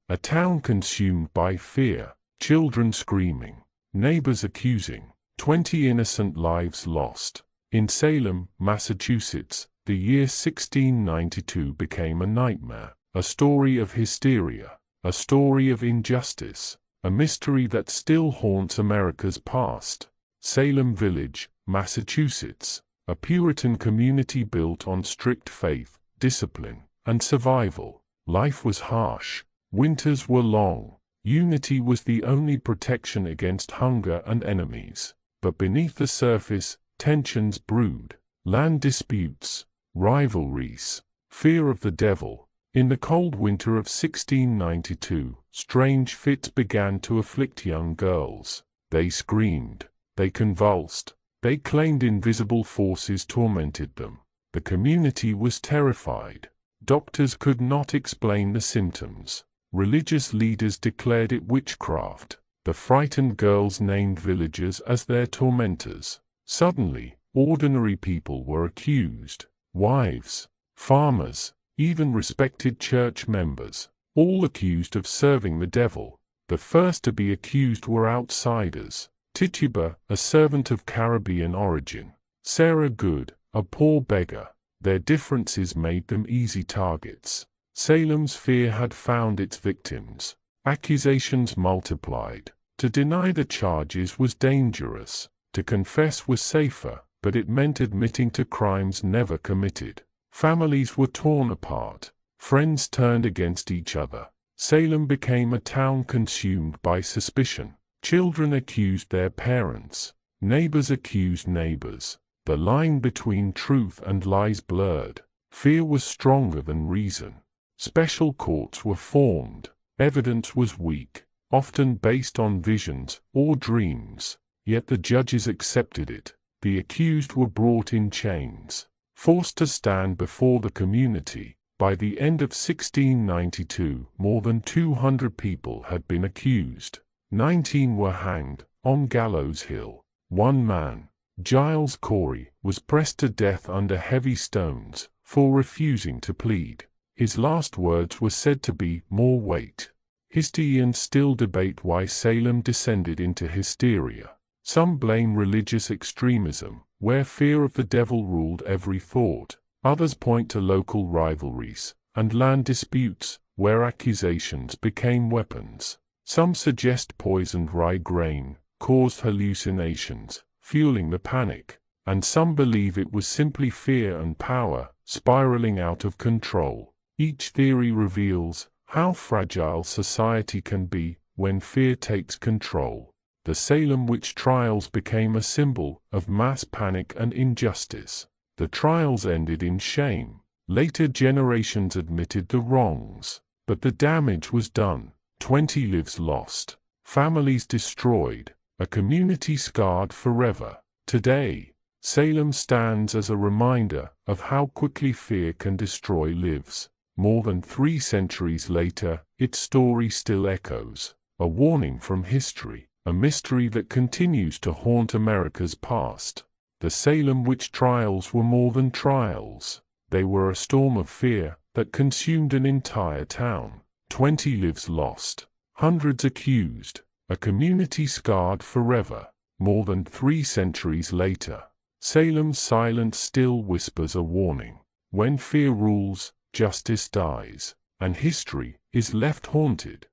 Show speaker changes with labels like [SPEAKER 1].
[SPEAKER 1] A town consumed by fear, children screaming, neighbors accusing, 20 innocent lives lost. In Salem, Massachusetts, the year 1692 became a nightmare, a story of hysteria, a story of injustice, a mystery that still haunts America's past. Salem Village, Massachusetts, a Puritan community built on strict faith, discipline, and survival. Life was harsh. Winters were long. Unity was the only protection against hunger and enemies. But beneath the surface, tensions brewed. Land disputes, rivalries, fear of the devil. In the cold winter of 1692, strange fits began to afflict young girls. They screamed. They convulsed. They claimed invisible forces tormented them. The community was terrified. Doctors could not explain the symptoms. Religious leaders declared it witchcraft. The frightened girls named villagers as their tormentors. Suddenly, ordinary people were accused. Wives, farmers, even respected church members, all accused of serving the devil. The first to be accused were outsiders. Tituba, a servant of Caribbean origin. Sarah Good, a poor beggar. Their differences made them easy targets. Salem's fear had found its victims. Accusations multiplied. To deny the charges was dangerous. To confess was safer, but it meant admitting to crimes never committed. Families were torn apart. Friends turned against each other. Salem became a town consumed by suspicion. Children accused their parents. Neighbors accused neighbors. The line between truth and lies blurred. Fear was stronger than reason. Special courts were formed. Evidence was weak, often based on visions or dreams. Yet the judges accepted it. The accused were brought in chains, forced to stand before the community. By the end of 1692, more than 200 people had been accused. 19 were hanged on Gallows Hill. One man, Giles Corey, was pressed to death under heavy stones for refusing to plead. His last words were said to be, "More weight." Historians still debate why Salem descended into hysteria. Some blame religious extremism, where fear of the devil ruled every thought. Others point to local rivalries and land disputes, where accusations became weapons. Some suggest poisoned rye grain caused hallucinations, fueling the panic, and some believe it was simply fear and power spiraling out of control. Each theory reveals how fragile society can be when fear takes control. The Salem Witch Trials became a symbol of mass panic and injustice. The trials ended in shame. Later generations admitted the wrongs, but the damage was done. 20 lives lost, families destroyed, a community scarred forever. Today, Salem stands as a reminder of how quickly fear can destroy lives. More than 3 centuries later, its story still echoes, a warning from history, a mystery that continues to haunt America's past. The Salem Witch Trials were more than trials. They were a storm of fear that consumed an entire town. 20 lives lost, hundreds accused, a community scarred forever. More than 3 centuries later, Salem's silence still whispers a warning. When fear rules, justice dies, and history is left haunted.